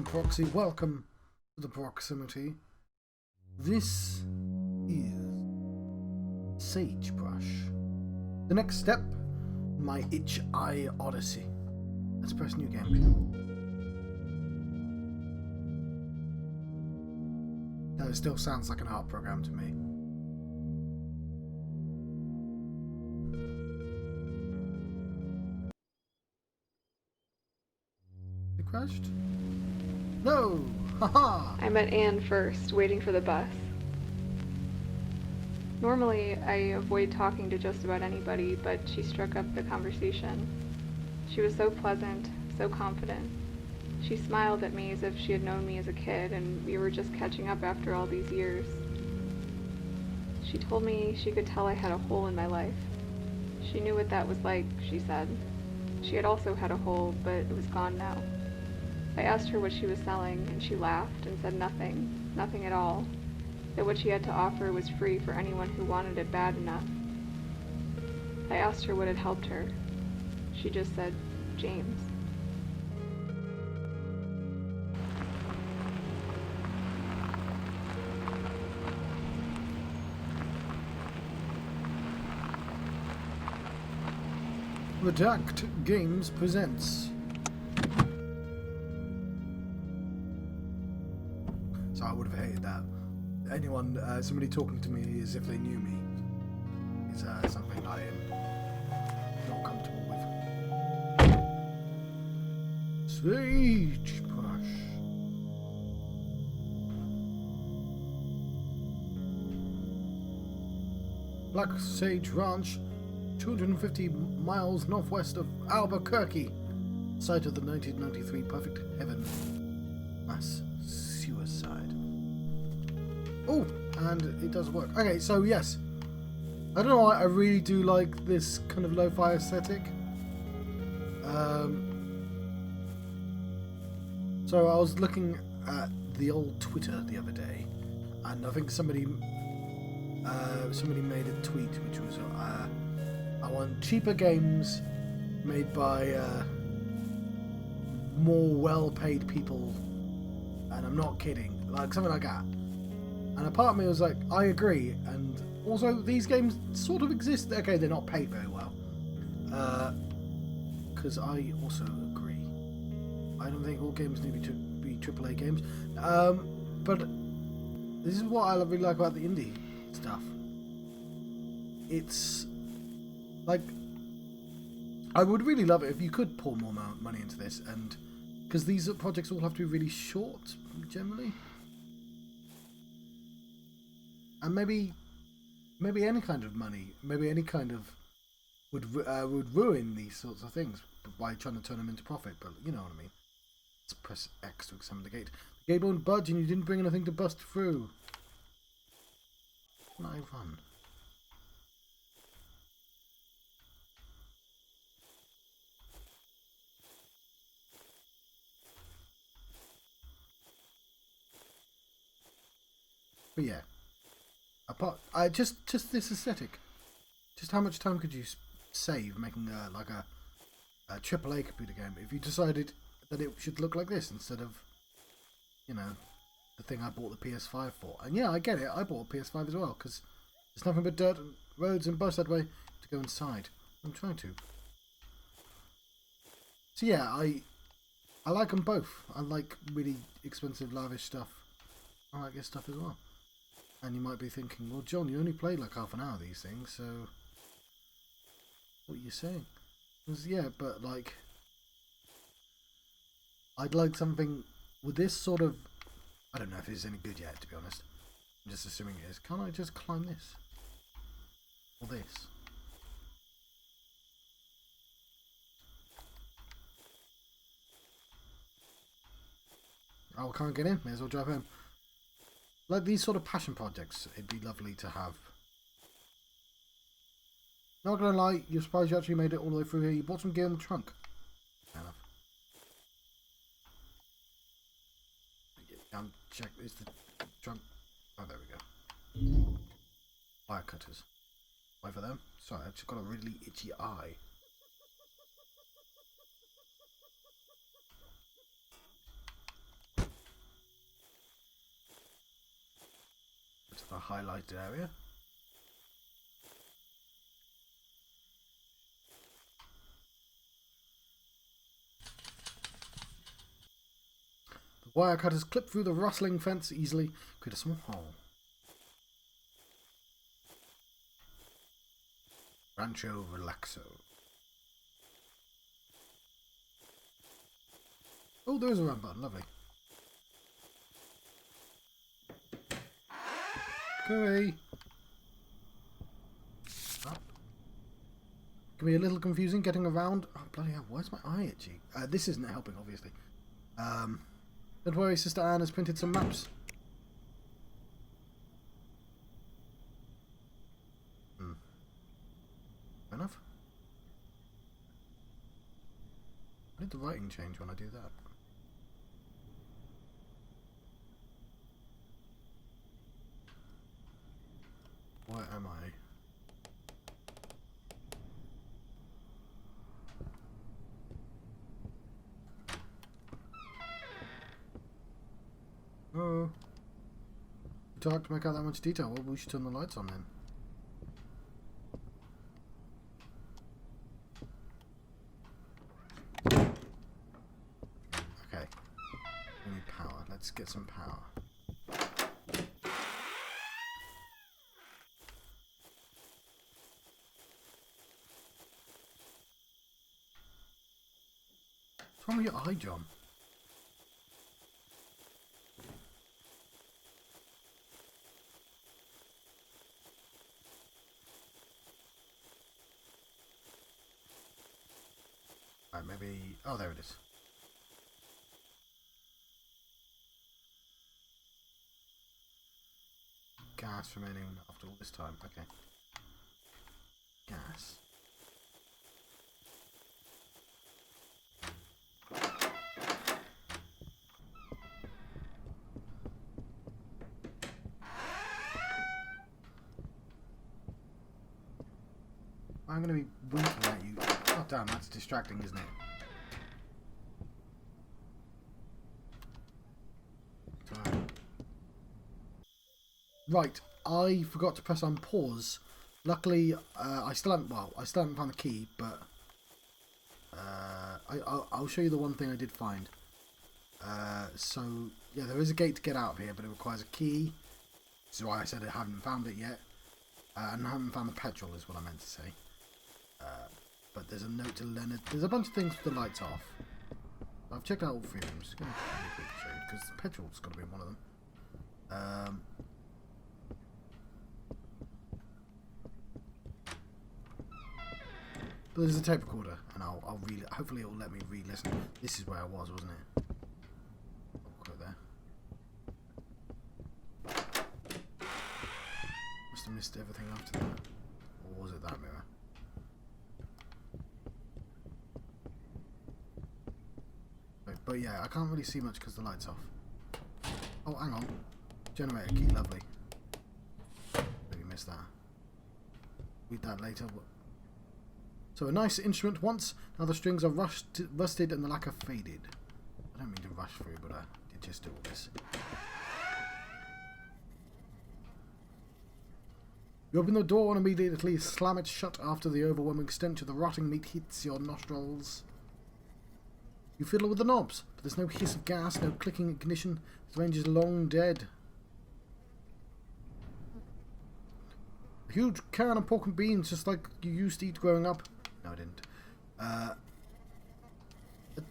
Proxy, welcome to the proximity. This is Sagebrush. The next step, my Itch.iOdyssey. Let's press new game. That still sounds like an art program to me. It crashed? No! Haha! I met Anne first, waiting for the bus. Normally, I avoid talking to just about anybody, but she struck up the conversation. She was so pleasant, so confident. She smiled at me as if she had known me as a kid, and we were just catching up after all these years. She told me she could tell I had a hole in my life. She knew what that was like, she said. She had also had a hole, but it was gone now. I asked her what she was selling, and she laughed and said nothing, nothing at all, that what she had to offer was free for anyone who wanted it bad enough. I asked her what had helped her. She just said, James. Redact Games presents. So I would have hated that. Anyone, somebody talking to me as if they knew me is something I am not comfortable with. Sagebrush. Black Sage Ranch, 250 miles northwest of Albuquerque, site of the 1993 Perfect Heaven mass suicide. Oh, and it does work. Okay, so yes, I don't know why I really do like this kind of lo-fi aesthetic. So I was looking at the old Twitter the other day, and I think somebody made a tweet which was I want cheaper games made by more well-paid people, and I'm not kidding, like something like that. And a part of me was like, I agree, and also these games sort of exist. Okay, they're not paid very well, because I also agree. I don't think all games need to be AAA games, but this is what I really like about the indie stuff. It's like, I would really love it if you could pour more money into this, and because these projects all have to be really short generally, and maybe any kind of money, maybe any kind of would ruin these sorts of things by trying to turn them into profit. But you know what I mean. Let's press X to examine the gate. The gate won't budge, and you didn't bring anything to bust through. Not fun. But yeah, just this aesthetic. Just how much time could you save making like a AAA computer game if you decided that it should look like this instead of, you know, the thing I bought the PS5 for? And yeah, I get it. I bought a PS5 as well because there's nothing but dirt, roads, and bus that way to go inside. I'm trying to. So yeah, I like them both. I like really expensive, lavish stuff. I like this stuff as well. And you might be thinking, well, John, you only played like half an hour of these things, so what are you saying? Because, yeah, but like, I'd like something with this sort of, I don't know if it's any good yet, to be honest. I'm just assuming it is. Can't I just climb this? Or this? Oh, I can't get in. May as well drive home. Like these sort of passion projects, it'd be lovely to have. Not gonna lie, you're surprised you actually made it all the way through here. You bought some gear in the trunk. Fair enough. Check, is the trunk. Oh, there we go. Wire cutters. Wait for them. Sorry, I've just got a really itchy eye. a highlighted area. The wire cutters clip through the rustling fence easily, create a small hole. Rancho Relaxo. Oh, there is a run button. Lovely. Go away. Up. Can be a little confusing getting around. Oh, bloody hell. Where's my eye itchy? This isn't helping, obviously. Don't worry, Sister Anne has printed some maps. Fair enough. Why did the writing change when I do that? Where am I? Oh. It's hard to make out that much detail. Well, we should turn the lights on then. Okay. We need power. Let's get some power. What's wrong with your eye, John? Right, maybe... Oh, there it is. Gas remaining after all this time. Okay. Gas. I'm going to be winking at you. Oh damn, that's distracting, isn't it? Right, I forgot to press on pause. Luckily, I still haven't found the key, but I'll show you the one thing I did find. So, yeah, there is a gate to get out of here, but it requires a key. This is why I said I haven't found it yet. And I haven't found the petrol, is what I meant to say. But there's a note to Leonard. There's a bunch of things with the lights off. I've checked out all three of them. I'm just going to quickly show you, because the petrol's got to be in one of them. But there's a tape recorder, and I'll read it. Hopefully it will let me re-listen. This is where I was, wasn't it? I'll go there. Must have missed everything after that. Or was it that mirror? But yeah, I can't really see much because the light's off. Oh, hang on. Generator key, lovely. Maybe missed that. Read that later. So a nice instrument once, now the strings are rusted and the lacquer faded. I don't mean to rush through, but I did just do all this. You open the door and immediately slam it shut after the overwhelming stench of the rotting meat hits your nostrils. You fiddle with the knobs, but there's no hiss of gas, no clicking ignition. The range is long dead. A huge can of pork and beans, just like you used to eat growing up. No, I didn't. A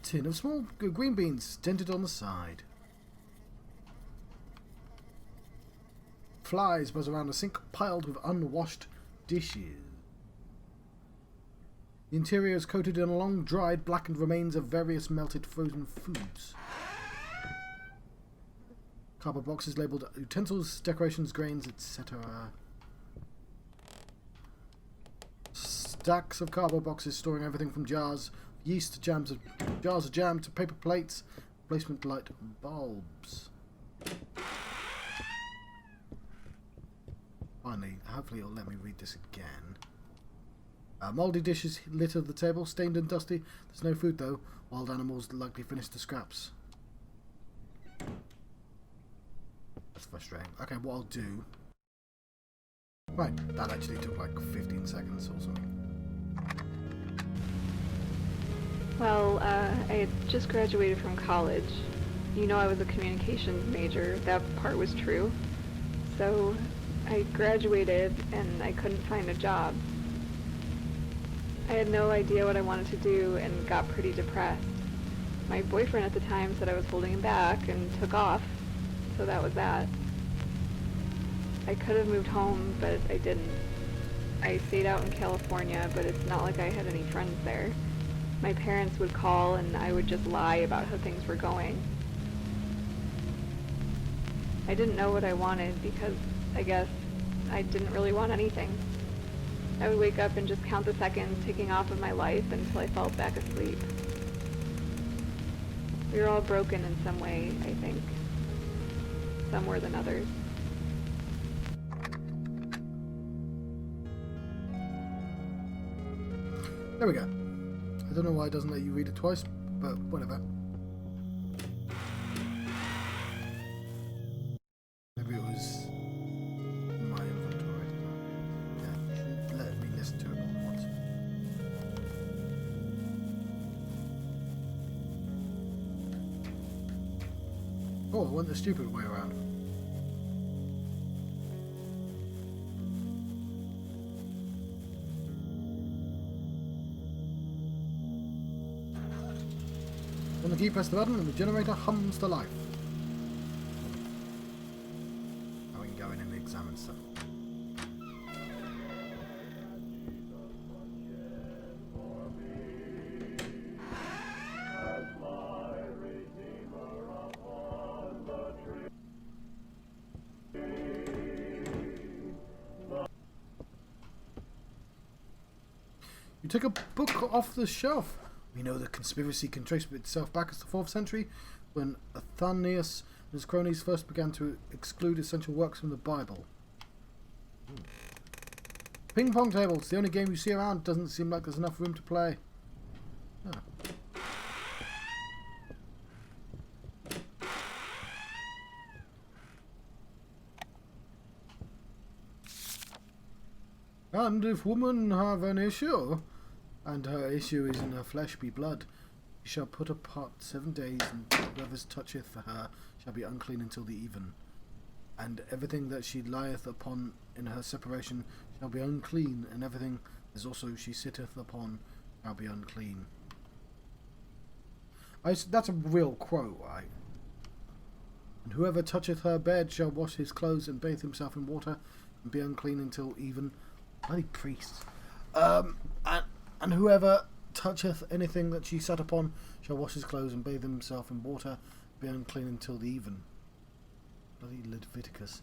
tin of small green beans, dented on the side. Flies buzz around a sink piled with unwashed dishes. The interior is coated in long, dried, blackened remains of various melted frozen foods. Cardboard boxes labelled utensils, decorations, grains, etc. Stacks of cardboard boxes storing everything from jars of yeast to jars of jam to paper plates, replacement light bulbs. Finally, hopefully it'll let me read this again. Mouldy dishes litter the table, stained and dusty. There's no food though. Wild animals likely finished the scraps. That's frustrating. Okay, what I'll do Right, that actually took like 15 seconds or something. Well, I had just graduated from college. You know, I was a communications major. That part was true. So I graduated and I couldn't find a job. I had no idea what I wanted to do and got pretty depressed. My boyfriend at the time said I was holding him back and took off, so that was that. I could have moved home, but I didn't. I stayed out in California, but it's not like I had any friends there. My parents would call and I would just lie about how things were going. I didn't know what I wanted because I guess I didn't really want anything. I would wake up and just count the seconds ticking off of my life until I fell back asleep. We were all broken in some way, I think. Some more than others. There we go. I don't know why it doesn't let you read it twice, but whatever. Maybe it was in my inventory. Yeah, you shouldn't let me listen to it more than once. Oh, I went the stupid way around. On the key, press the button and the generator hums to life. Now we can go in and examine stuff. You took a book off the shelf. We know the conspiracy can trace itself back as the 4th century, when Athanaeus and his cronies first began to exclude essential works from the Bible. Ping pong tables, the only game you see around. Doesn't seem like there's enough room to play. Oh. And if woman have an issue, and her issue is in her flesh be blood, she shall put apart 7 days, and whoever toucheth her shall be unclean until the even. And everything that she lieth upon in her separation shall be unclean, and everything as also she sitteth upon shall be unclean. That's a real quote, right? And whoever toucheth her bed shall wash his clothes and bathe himself in water, and be unclean until even. Bloody priests. And whoever toucheth anything that she sat upon shall wash his clothes and bathe himself in water, be unclean until the even. Bloody Leviticus.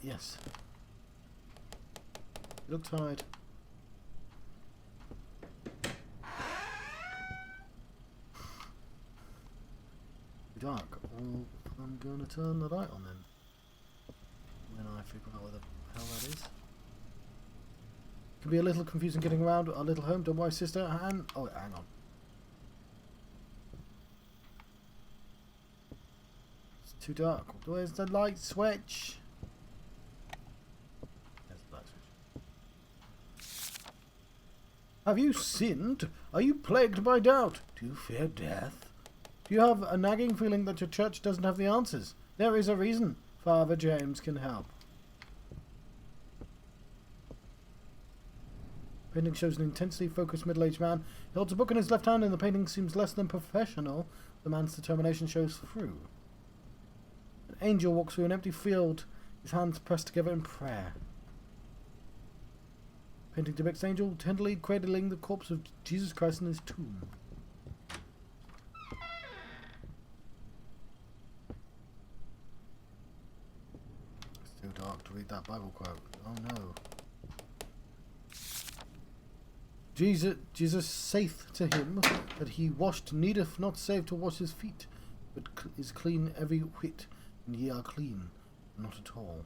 Yes. You look tired. Dark. Well, I'm going to turn the light on then. When I figure out where the hell that is. Can be a little confusing getting around our little home. Don't worry, sister. Oh, hang on. It's too dark. Where's the light switch? There's the light switch. Have you sinned? Are you plagued by doubt? Do you fear death? Do you have a nagging feeling that your church doesn't have the answers? There is a reason. Father James can help. Painting shows an intensely focused middle-aged man. He holds a book in his left hand and the painting seems less than professional. The man's determination shows through. An angel walks through an empty field, his hands pressed together in prayer. Painting depicts an angel tenderly cradling the corpse of Jesus Christ in his tomb. It's too dark to read that Bible quote. Oh no. Jesus saith to him that he washed needeth not save to wash his feet, but is clean every whit, and ye are clean, not at all.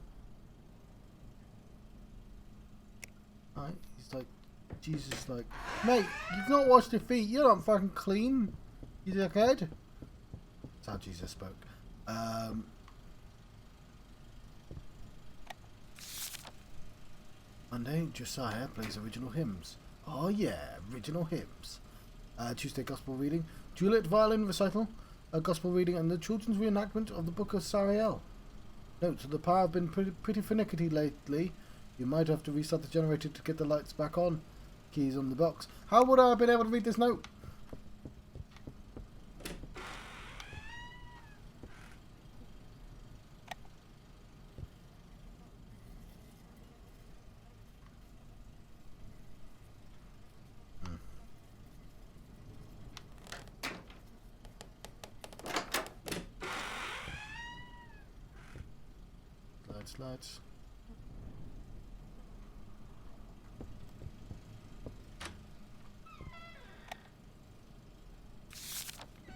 Right? He's like, Jesus like, mate, you've not washed your feet, you're not fucking clean, you dickhead. That's how Jesus spoke. Monday, Josiah plays original hymns. Oh yeah, original hymns. Tuesday, gospel reading. Juliet violin recital. A gospel reading and the children's reenactment of the Book of Sariel. Note, the power have been pretty finicky lately. You might have to restart the generator to get the lights back on. Keys on the box. How would I have been able to read this note? Lights.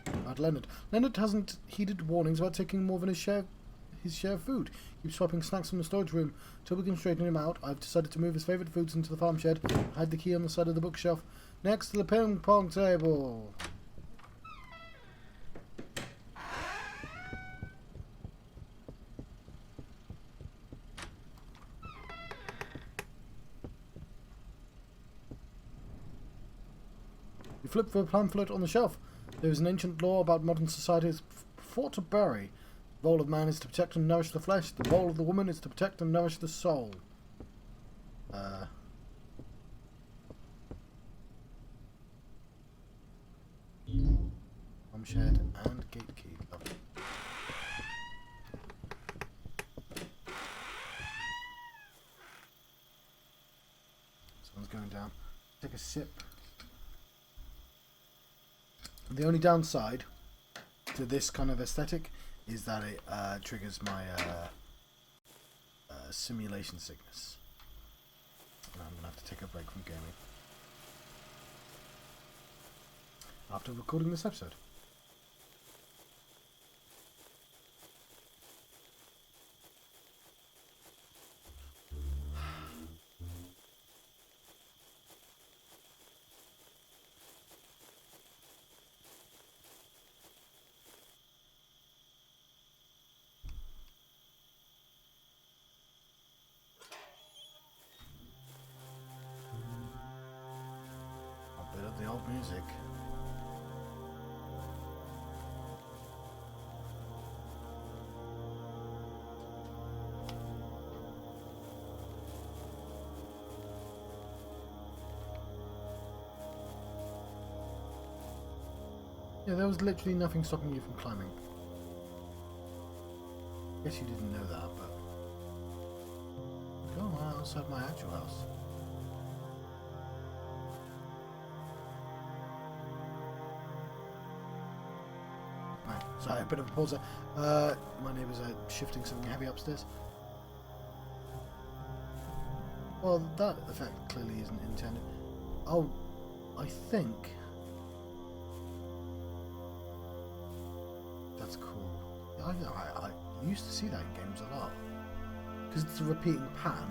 About Leonard. Leonard hasn't heeded warnings about taking more than his share of food. Keeps swapping snacks from the storage room. Till we can straighten him out, I've decided to move his favourite foods into the farm shed, hide the key on the side of the bookshelf, next to the ping pong table. You flip for a pamphlet on the shelf. There is an ancient law about modern society's fought to bury. The role of man is to protect and nourish the flesh. The role of the woman is to protect and nourish the soul. Shed and gate key. Lovely. Someone's going down. Take a sip. The only downside to this kind of aesthetic is that it triggers my simulation sickness. And I'm going to have to take a break from gaming after recording this episode. A bit of the old music. Yeah, there was literally nothing stopping you from climbing. Guess you didn't know that, but go outside my actual house. Right, sorry, a bit of a pause there. My neighbours are shifting something heavy upstairs. Well, that effect clearly isn't intended. Oh, I think that's cool. I used to see that in games a lot because it's a repeating pattern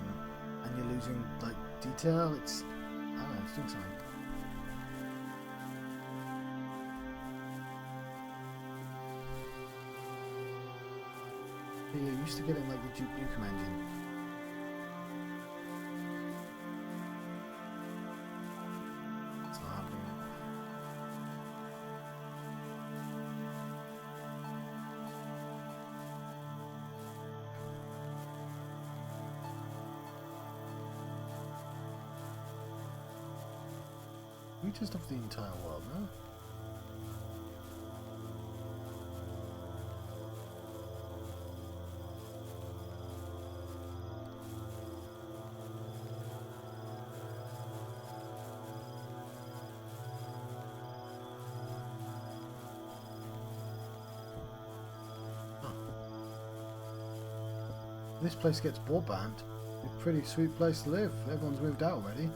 and you're losing like detail. It's, I don't know, it's doing something. Yeah, you used to get it in like the Duke Nukem engine. It's not happening. We just have the entire world now. This place gets broadband. A pretty sweet place to live. Everyone's moved out already.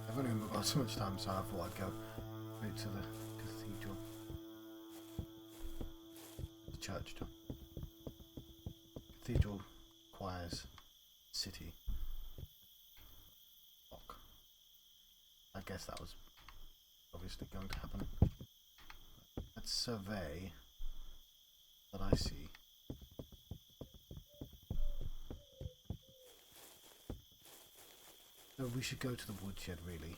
I've only got so much time, so I thought I'd go straight to the cathedral. The church. Cathedral, choirs, city. Lock. I guess that was obviously going to happen. Let's survey that I see So we should go to the woodshed, really.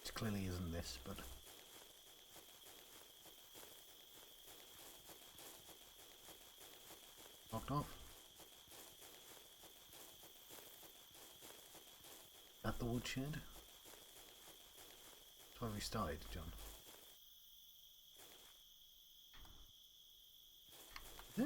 It clearly isn't this, but... Locked off. At the woodshed? That's where we started, John. Yeah.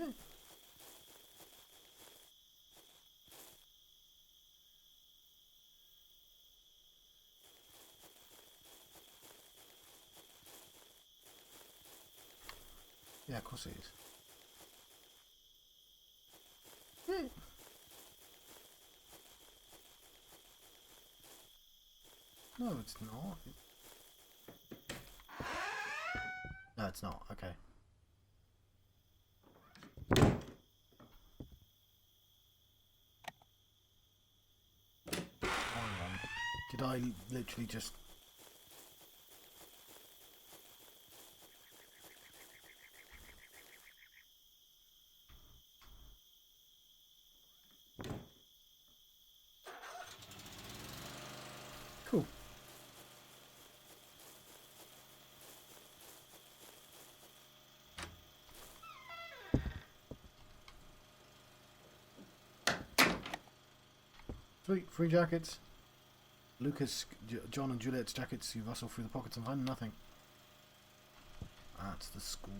Yeah, of course it is. Yeah. No, it's not. No, it's not. Okay. Hang on. Did I literally just... Cool. Sweet, free jackets. Lucas, John and Juliet's jackets. You rustle through the pockets and find nothing. That's the school.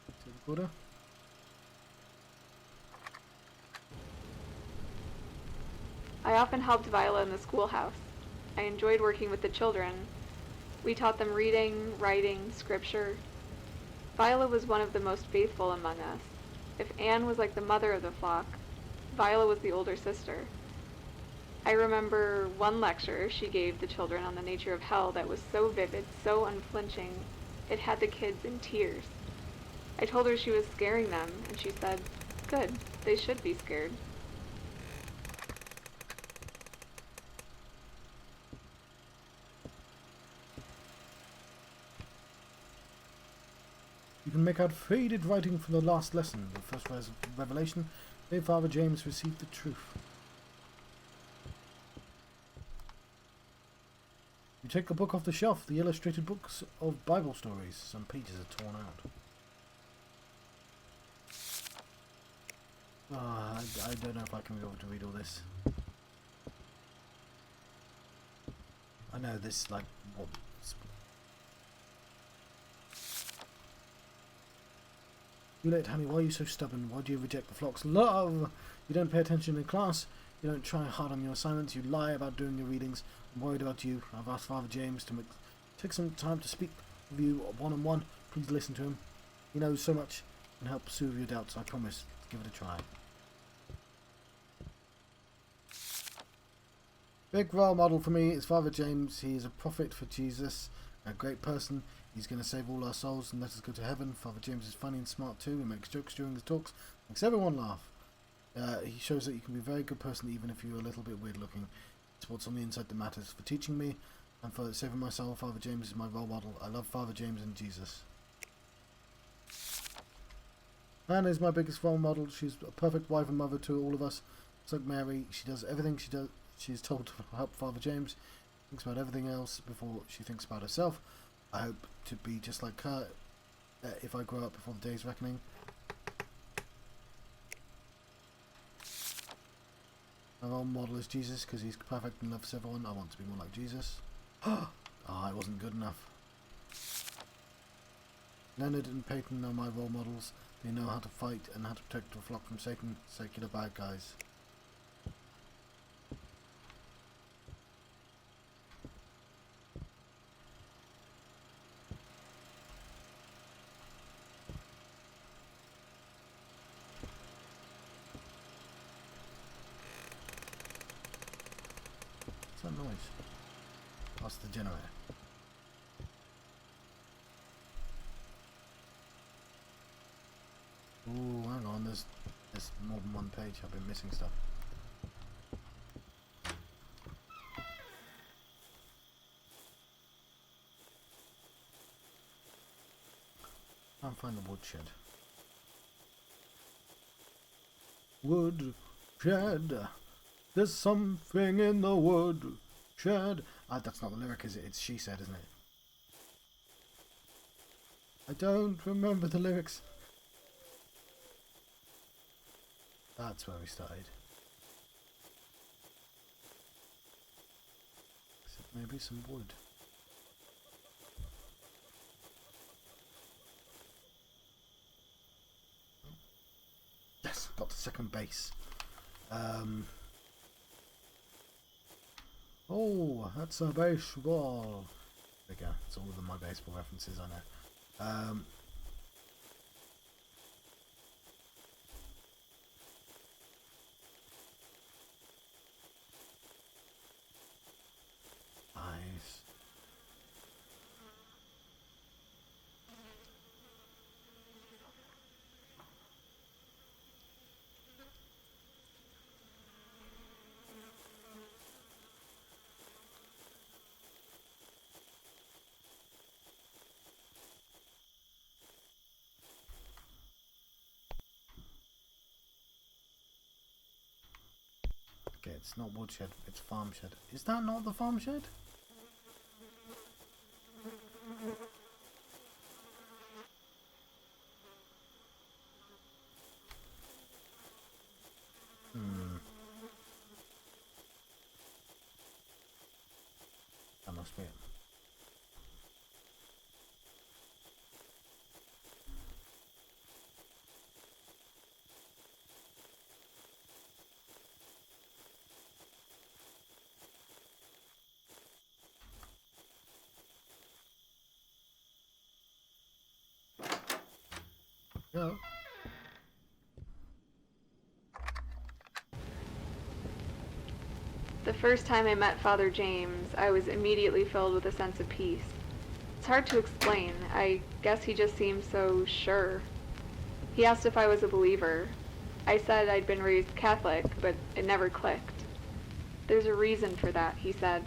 Take the recorder. I often helped Viola in the schoolhouse. I enjoyed working with the children. We taught them reading, writing, scripture. Viola was one of the most faithful among us. If Anne was like the mother of the flock, Viola was the older sister. I remember one lecture she gave the children on the nature of hell that was so vivid, so unflinching, it had the kids in tears. I told her she was scaring them, and she said, "Good, they should be scared." You can make out faded writing from the last lesson. The first revelation, may Father James received the truth. You take a book off the shelf, the illustrated books of Bible stories. Some pages are torn out. I don't know if I can be able to read all this. I know this, like, what... Juliet, honey, why are you so stubborn? Why do you reject the flock's love? You don't pay attention in class. You don't try hard on your assignments. You lie about doing your readings. I'm worried about you. I've asked Father James to take some time to speak with you one-on-one. Please listen to him. He knows so much and help soothe your doubts. I promise. Give it a try. Big role model for me is Father James. He is a prophet for Jesus, a great person. He's going to save all our souls and let us go to heaven. Father James is funny and smart too. He makes jokes during his talks, makes everyone laugh. He shows that you can be a very good person even if you're a little bit weird looking. It's what's on the inside that matters. For teaching me and for saving my soul, Father James is my role model. I love Father James and Jesus. Anne is my biggest role model. She's a perfect wife and mother to all of us. It's like Mary. She does everything she's told to help Father James. Thinks about everything else before she thinks about herself. I hope to be just like her if I grow up before the day's reckoning. My role model is Jesus because he's perfect and loves everyone. I want to be more like Jesus. It wasn't good enough. Leonard and Peyton are my role models. They know how to fight and how to protect the flock from Satan, secular bad guys. What's that noise? That's the generator. Ooh, hang on, there's more than one page. I've been missing stuff. Can't find the woodshed. Woodshed. There's something in the woodshed. That's not the lyric, is it? It's She Said, isn't it? I don't remember the lyrics. That's where we started. Maybe some wood. Yes, got to second base. Oh, that's a baseball. There we go. It's all of my baseball references I know. Nice. Okay, it's not woodshed, it's farm shed. Is that not the farm shed? That must be it. Go. The first time I met Father James, I was immediately filled with a sense of peace. It's hard to explain. I guess he just seemed so sure. He asked if I was a believer. I said I'd been raised Catholic, but it never clicked. There's a reason for that, he said.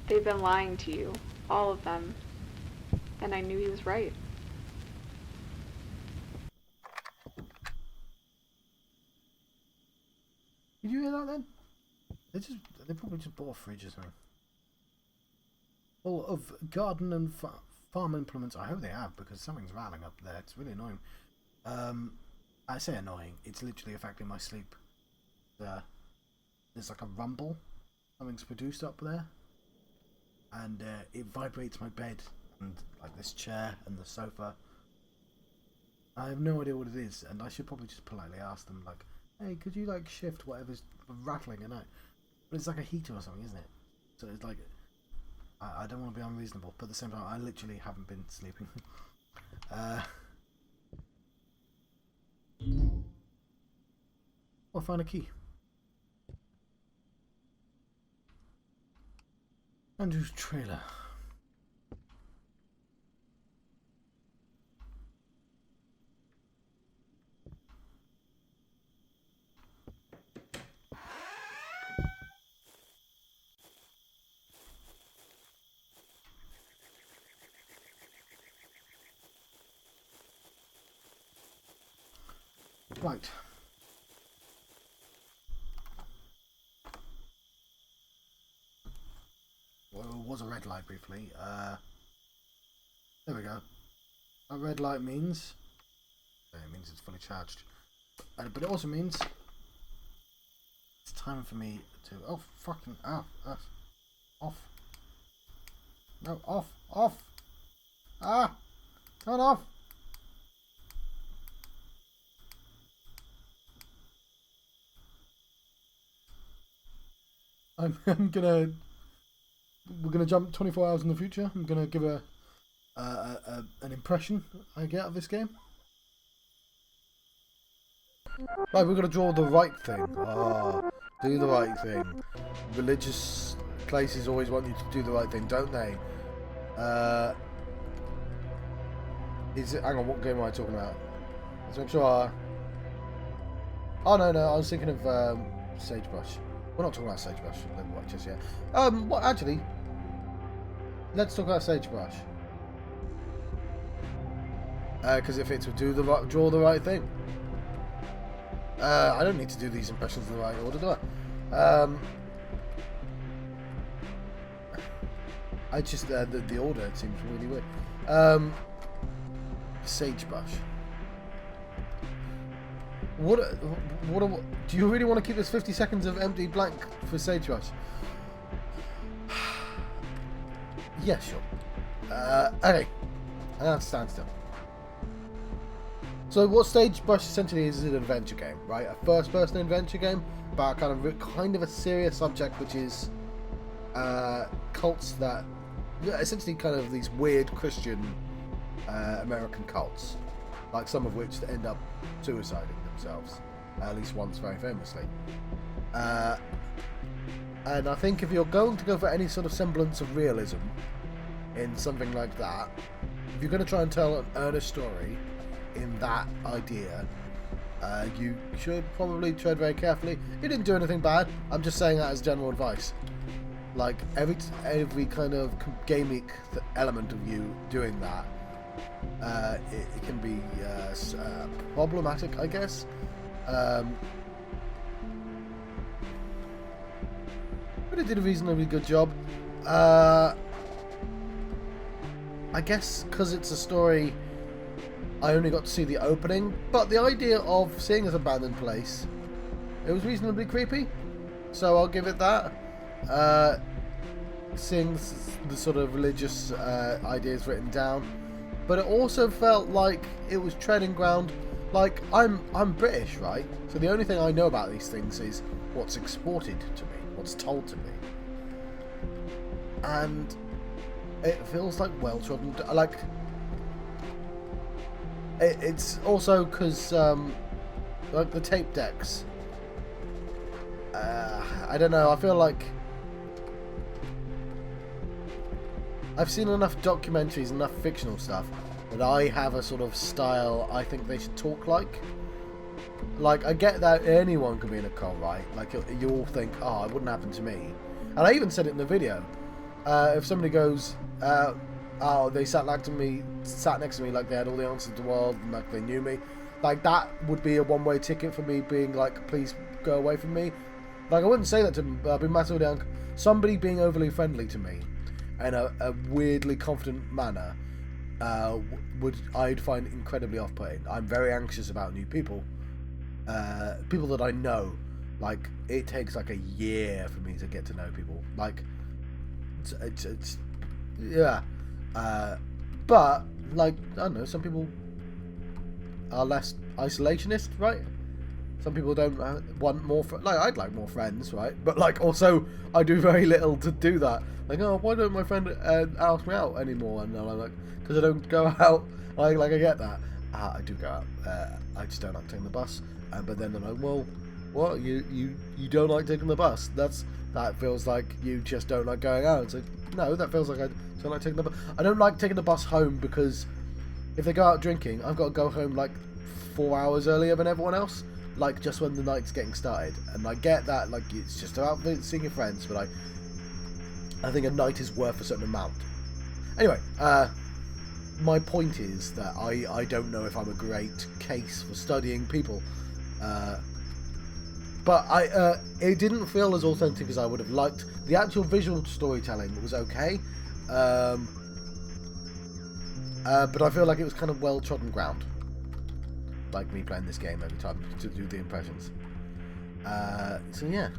They've been lying to you, all of them. And I knew he was right. Did you hear that then? They probably just bought a fridge or something. Full of garden and farm implements. I hope they have, because something's rattling up there. It's really annoying. I say annoying. It's literally affecting my sleep. There's like a rumble. Something's produced up there. And it vibrates my bed and like this chair and the sofa. I have no idea what it is, and I should probably just politely ask them, like, hey, could you like shift whatever's rattling at night? But it's like a heater or something, isn't it? So it's like, I don't want to be unreasonable, but at the same time, I literally haven't been sleeping. I found a key. Andrew's trailer. Right. Well, it was a red light briefly. There we go. A red light means... it means it's fully charged. But it also means... it's time for me to... oh, fucking... off. Off. No, off. Off. Ah! Turn off! I'm gonna... we're gonna jump 24 hours in the future. I'm gonna give an impression I get of this game. Right, we're gonna draw the right thing. Ah, do the right thing. Religious places always want you to do the right thing, don't they? Is it? Hang on, what game am I talking about? Let's make sure. Oh no, I was thinking of Sagebrush. We're not talking about Sagebrush just yet. What actually? Let's talk about Sagebrush. Because if it's to draw the right thing. I don't need to do these impressions in the right order, do I? I just the order seems really weird. Sagebrush. What do you really want to keep this 50 seconds of empty blank for Sagebrush? Yeah, sure. Okay. I have to stand still. So what Sagebrush essentially is an adventure game, right? A first-person adventure game about kind of a serious subject, which is cults that essentially kind of these weird Christian American cults, like some of which end up suiciding themselves, at least once very famously. And I think if you're going to go for any sort of semblance of realism in something like that, if you're going to try and tell an earnest story in that idea, you should probably tread very carefully. You didn't do anything bad. I'm just saying that as general advice. Like every kind of gamic element of you doing that, it can be problematic, I guess. But it did a reasonably good job. I guess because it's a story, I only got to see the opening, but the idea of seeing this abandoned place, it was reasonably creepy, so I'll give it that. Seeing the sort of religious ideas written down, but it also felt like it was treading ground. Like I'm British, right? So the only thing I know about these things is what's exported to me, what's told to me, and it feels like well-trodden. Like it's also because like the tape decks. I don't know. I feel like I've seen enough documentaries, enough fictional stuff, that I have a sort of style I think they should talk like. Like, I get that anyone can be in a cult, right? Like, you all think, oh, it wouldn't happen to me. And I even said it in the video. If somebody goes, oh, they sat next to me like they had all the answers to the world, and like they knew me. Like, that would be a one-way ticket for me being like, please go away from me. Like, I wouldn't say that to them, but I'd be massively somebody being overly friendly to me in a weirdly confident manner I'd find incredibly off-putting. I'm very anxious about new people, people that I know. Like, it takes like a year for me to get to know people. Like, it's yeah. But like, I don't know, some people are less isolationist, right? Some people don't want more. Like, I'd like more friends, right? But like, also, I do very little to do that. Like, oh, why don't my friend ask me out anymore? And I'm like, because I don't go out. I get that. I do go out. I just don't like taking the bus. But then they're like, well, what? You don't like taking the bus? That feels like you just don't like going out. It's like, no, that feels like I don't like taking the bus. I don't like taking the bus home because if they go out drinking, I've got to go home like 4 hours earlier than everyone else. Like, just when the night's getting started. And I get that, like, it's just about seeing your friends, but I think a night is worth a certain amount. Anyway, my point is that I don't know if I'm a great case for studying people. But it didn't feel as authentic as I would have liked. The actual visual storytelling was okay. But I feel like it was kind of well-trodden ground. Like me playing this game every time to do the impressions. So yeah.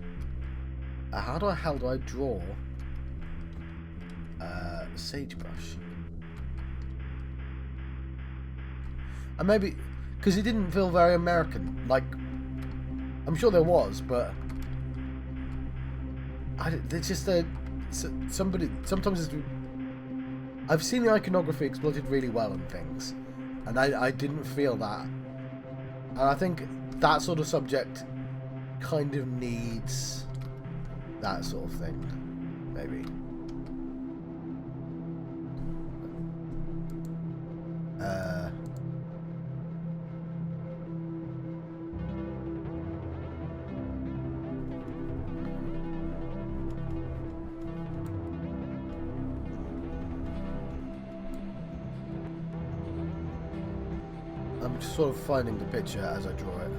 How do I draw Sagebrush? And maybe because it didn't feel very American. Like, I'm sure there was, but it's just somebody. Sometimes I've seen the iconography exploited really well in things, and I didn't feel that. And I think that sort of subject kind of needs that sort of thing, maybe. I'm just sort of finding the picture as I draw it.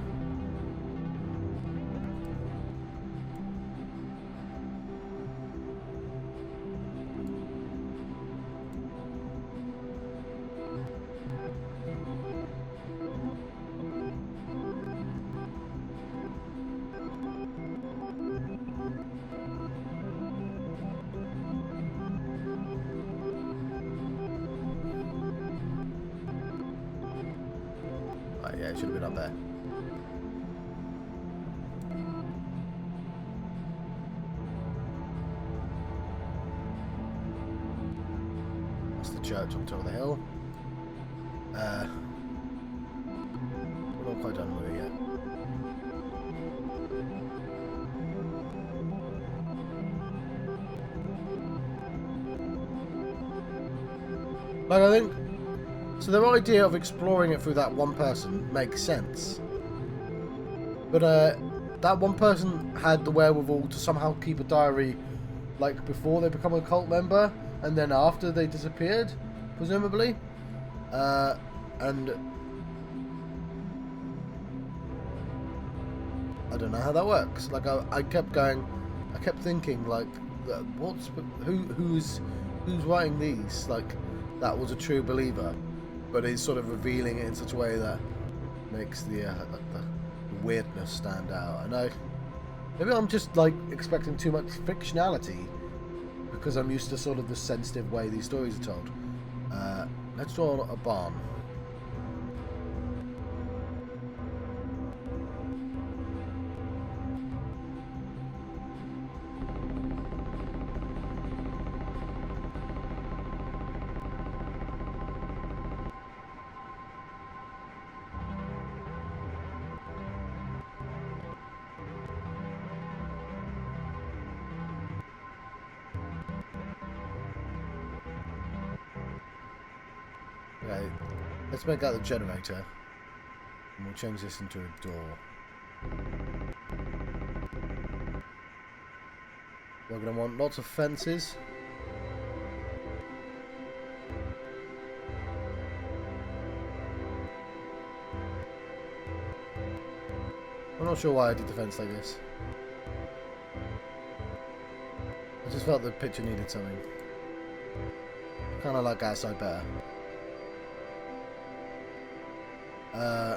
Right, yeah, it should have been up there. That's the church on top of the hill. We're not quite done with it yet. Like, I think, so their idea of exploring it through that one person makes sense. But that one person had the wherewithal to somehow keep a diary, like, before they become a cult member, and then after they disappeared, presumably. And I don't know how that works. Like, I kept thinking, like, who's writing these? Like, that was a true believer, but he's sort of revealing it in such a way that makes the weirdness stand out. And maybe I'm just like expecting too much fictionality because I'm used to sort of the sensitive way these stories are told. Let's draw a barn. Okay, let's make that the generator, and we'll change this into a door. We're going to want lots of fences. I'm not sure why I did the fence like this. I just felt the picture needed something. I kind of like outside better.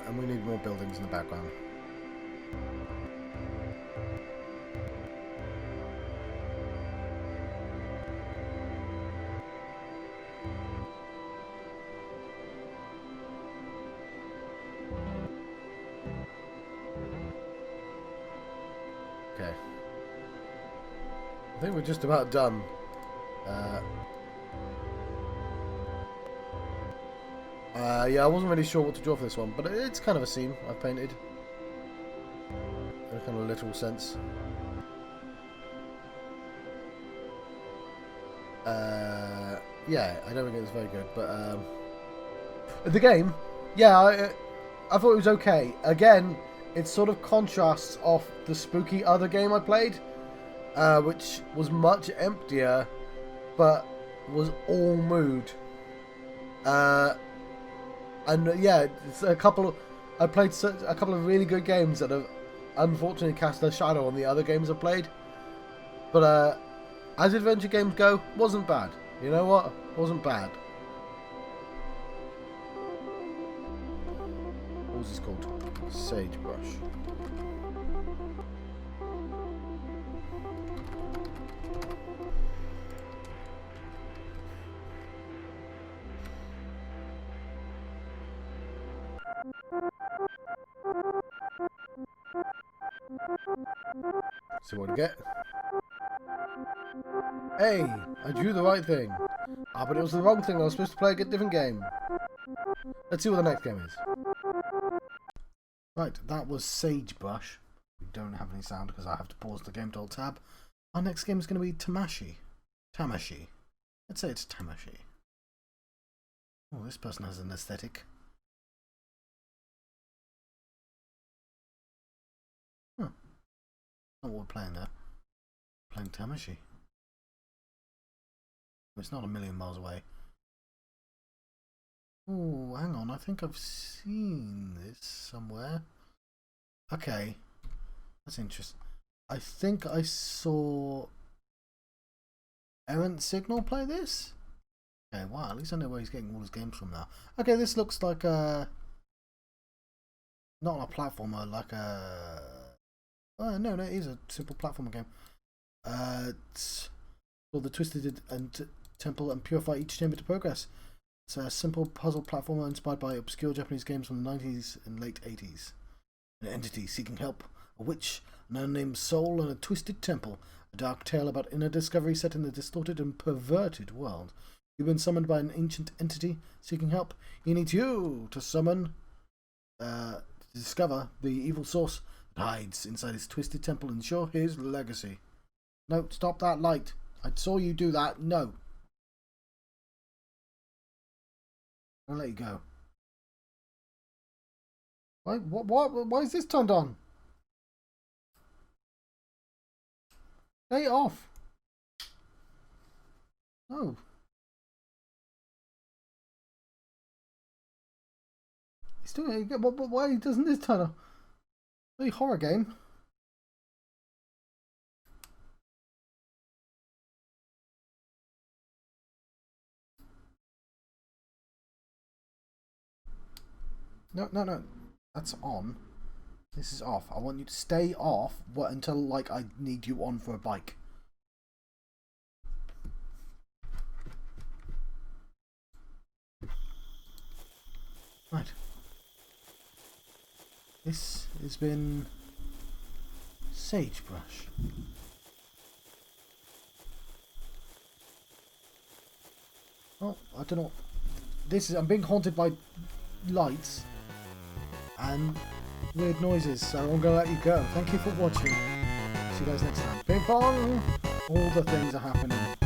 And we need more buildings in the background. Okay. I think we're just about done. Yeah, I wasn't really sure what to draw for this one, but it's kind of a scene I've painted. In a kind of literal sense. Yeah, I don't think it was very good, but the game, yeah, I thought it was okay. Again, it sort of contrasts off the spooky other game I played, which was much emptier, but was all mood. And yeah, it's I played a couple of really good games that have unfortunately cast their shadow on the other games I've played. But as adventure games go, wasn't bad. You know what? Wasn't bad. What was this called? Sagebrush. So what do we get? Hey, I drew the right thing. Ah, but it was the wrong thing. I was supposed to play a different game. Let's see what the next game is. Right, that was Sagebrush. We don't have any sound because I have to pause the game to alt tab. Our next game is going to be Tamashi. Tamashi. Let's say it's Tamashi. Oh, this person has an aesthetic. Huh. Not what we're playing there. We're playing Tamashi. It's not a million miles away. Oh, hang on. I think I've seen this somewhere. Okay. That's interesting. I think I saw Errant Signal play this? Okay, wow. At least I know where he's getting all his games from now. Okay, this looks like a... Not a platformer, like a... Oh, no, it is a simple platformer game. It's called The Twisted and Temple and Purify Each Chamber to Progress. It's a simple puzzle platformer inspired by obscure Japanese games from the 90s and late 80s. An entity seeking help, a witch, an unnamed soul, and a twisted temple. A dark tale about inner discovery set in a distorted and perverted world. You've been summoned by an ancient entity seeking help. He needs you to summon, to discover the evil source that hides inside his twisted temple and ensure his legacy. No, stop that light. I saw you do that. No. I'll let you go. Why is this turned on? Stay off. No. He's doing it. Why doesn't this turn on? Really horror game. No. That's on. This is off. I want you to stay off until, like, I need you on for a bike. Right. This has been Sagebrush. Oh, I don't know. I'm being haunted by lights and weird noises, so I'm gonna let you go. Thank you for watching. See you guys next time. Bing bong! All the things are happening.